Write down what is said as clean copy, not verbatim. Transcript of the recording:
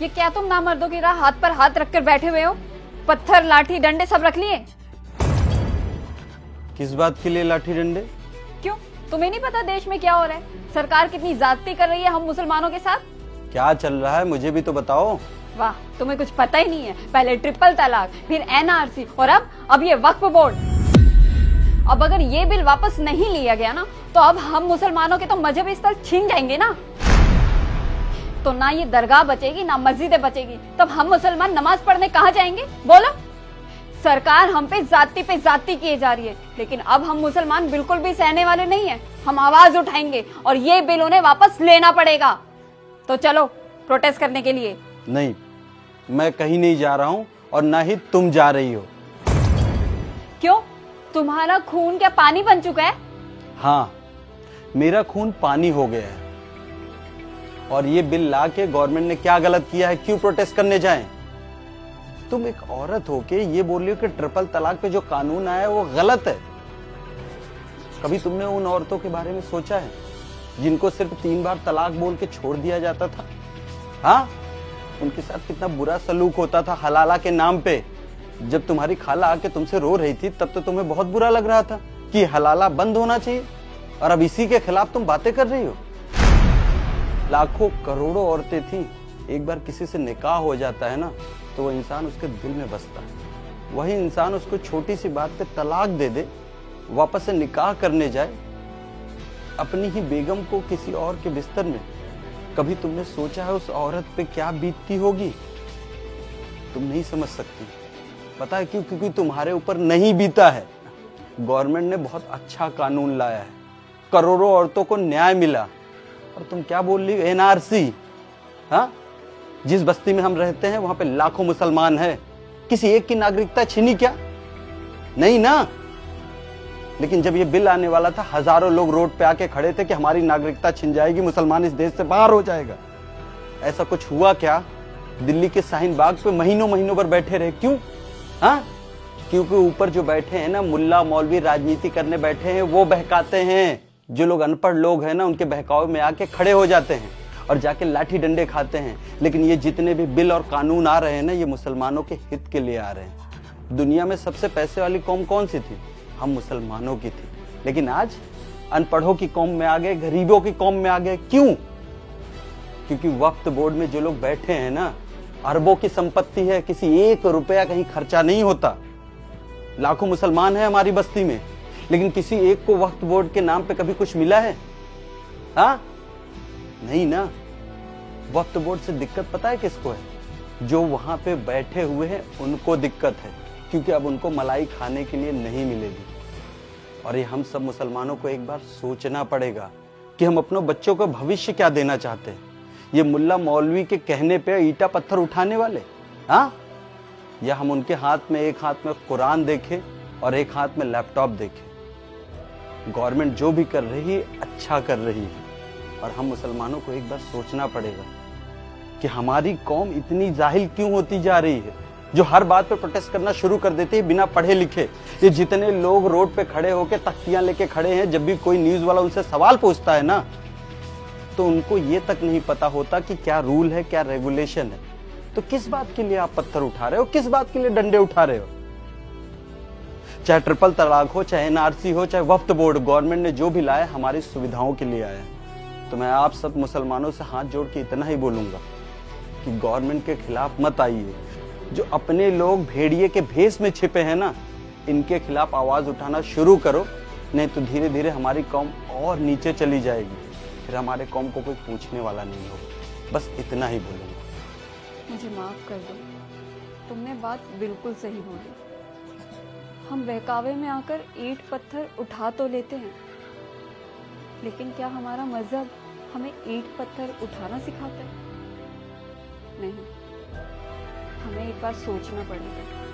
ये क्या तुम नामर्दों की राह हाथ पर हाथ रखकर बैठे हुए हो? पत्थर, लाठी, डंडे सब रख लिए? किस बात के लिए लाठी डंडे? क्यों, तुम्हें नहीं पता देश में क्या हो रहा है? सरकार कितनी ज्यादती कर रही है हम मुसलमानों के साथ। क्या चल रहा है मुझे भी तो बताओ। वाह, तुम्हें कुछ पता ही नहीं है। पहले ट्रिपल तलाक, फिर एनआरसी और अब ये वक्फ बोर्ड। अब अगर ये बिल वापस नहीं लिया गया ना, तो अब हम मुसलमानों के तो मजहबी स्थल छीन जाएंगे ना। तो ना ये दरगाह बचेगी ना मस्जिदें बचेगी। तब हम मुसलमान नमाज पढ़ने कहाँ जाएंगे बोलो? सरकार हम पे जाति किए जा रही है, लेकिन अब हम मुसलमान बिल्कुल भी सहने वाले नहीं है। हम आवाज उठाएंगे और ये बिल उन्हें वापस लेना पड़ेगा। तो चलो प्रोटेस्ट करने के लिए। नहीं, मैं कहीं नहीं जा रहा हूँ और ना ही तुम जा रही हो। क्यों, तुम्हारा खून क्या पानी बन चुका है? हाँ, मेरा खून पानी हो गया है। और ये बिल ला के गवर्नमेंट ने क्या गलत किया है, क्यों प्रोटेस्ट करने जाएं? तुम एक औरत होके ये बोल रही हो कि ट्रिपल तलाक पे जो कानून आया है वो गलत है। कभी तुमने उन औरतों के बारे में सोचा है जिनको सिर्फ 3 बार तलाक बोल के छोड़ दिया जाता था? हाँ, उनके साथ कितना बुरा सलूक होता था हलाला के नाम पे। जब तुम्हारी खाला आके तुमसे रो रही थी तब तो तुम्हें बहुत बुरा लग रहा था कि हलाला बंद होना चाहिए, और अब इसी के खिलाफ तुम बातें कर रही हो। लाखों करोड़ों औरतें थी, एक बार किसी से निकाह हो जाता है ना तो वो इंसान उसके दिल में बसता है। वही इंसान उसको छोटी सी बात पे तलाक दे दे, वापस से निकाह करने जाए अपनी ही बेगम को किसी और के बिस्तर में। कभी तुमने सोचा है उस औरत पे क्या बीतती होगी? तुम नहीं समझ सकती। पता है क्यों? क्योंकि तुम्हारे ऊपर नहीं बीता है। गवर्नमेंट ने बहुत अच्छा कानून लाया है, करोड़ों औरतों को न्याय मिला, और तुम क्या बोल रही हो? एनआरसी? हाँ, जिस बस्ती में हम रहते हैं वहां पे लाखों मुसलमान हैं, किसी एक की नागरिकता छीनी क्या? नहीं ना। लेकिन जब ये बिल आने वाला था हजारों लोग रोड पे आके खड़े थे कि हमारी नागरिकता छिन जाएगी, मुसलमान इस देश से बाहर हो जाएगा। ऐसा कुछ हुआ क्या? दिल्ली के शाहीन बाग पे महीनों महीनों पर बैठे रहे। क्यों? हाँ, क्योंकि ऊपर जो बैठे हैं ना मुल्ला मौलवी राजनीति करने बैठे हैं, वो बहकाते हैं। जो लोग अनपढ़ लोग हैं ना उनके बहकावे में आके खड़े हो जाते हैं और जाके लाठी डंडे खाते हैं। लेकिन ये जितने भी बिल और कानून आ रहे हैं ना, ये मुसलमानों के हित के लिए आ रहे हैं। दुनिया में सबसे पैसे वाली कौम कौन सी थी? हम मुसलमानों की थी। लेकिन आज अनपढ़ों की कौम में आ गए, गरीबों की कौम में आ गए। क्यों? क्योंकि वक्फ बोर्ड में जो लोग बैठे हैं ना, अरबों की संपत्ति है, किसी 1 रुपया कहीं खर्चा नहीं होता। लाखों मुसलमान हैं हमारी बस्ती में, लेकिन किसी एक को वक्फ बोर्ड के नाम पे कभी कुछ मिला है? हाँ, नहीं ना। वक्फ बोर्ड से दिक्कत पता है किसको है? जो वहां पे बैठे हुए हैं उनको दिक्कत है, क्योंकि अब उनको मलाई खाने के लिए नहीं मिलेगी। और ये हम सब मुसलमानों को एक बार सोचना पड़ेगा कि हम अपनों बच्चों को भविष्य क्या देना चाहते हैं। ये मुल्ला मौलवी के कहने पे ईटा पत्थर उठाने वाले, हाँ? या हम उनके हाथ में, एक हाथ में कुरान देखें और एक हाथ में लैपटॉप देखें। गवर्नमेंट जो भी कर रही है अच्छा कर रही है, और हम मुसलमानों को एक बार सोचना पड़ेगा कि हमारी कौम इतनी जाहिल क्यों होती जा रही है, जो हर बात पे प्रोटेस्ट करना शुरू कर देते हैं बिना पढ़े लिखे। ये जितने लोग रोड पे खड़े होकर तख्तियां लेके खड़े हैं, जब भी कोई न्यूज वाला उनसे सवाल पूछता है ना, तो उनको ये तक नहीं पता होता कि क्या रूल है, क्या रेगुलेशन है। तो किस बात के लिए आप पत्थर उठा रहे हो? किस बात के लिए डंडे उठा रहे हो? चाहे ट्रिपल तलाक हो, चाहे एनआरसी हो, चाहे वक्फ बोर्ड, गवर्नमेंट ने जो भी लाया हमारी सुविधाओं के लिए आया। तो मैं आप सब मुसलमानों से हाथ जोड़ के इतना ही बोलूंगा कि गवर्नमेंट के खिलाफ मत आइए। जो अपने लोग भेड़िए के भेष में छिपे हैं ना, इनके खिलाफ आवाज उठाना शुरू करो, नहीं तो धीरे धीरे हमारी कौम और नीचे चली जाएगी। फिर हमारे कौम को कोई पूछने वाला नहीं होगा। बस इतना ही बोलूंगा। मुझे माफ कर दो, तुमने बात बिल्कुल सही बोली। हम बहकावे में आकर ईंट पत्थर उठा तो लेते हैं, लेकिन क्या हमारा मजहब हमें ईंट पत्थर उठाना सिखाता है? नहीं, हमें एक बार सोचना पड़ेगा।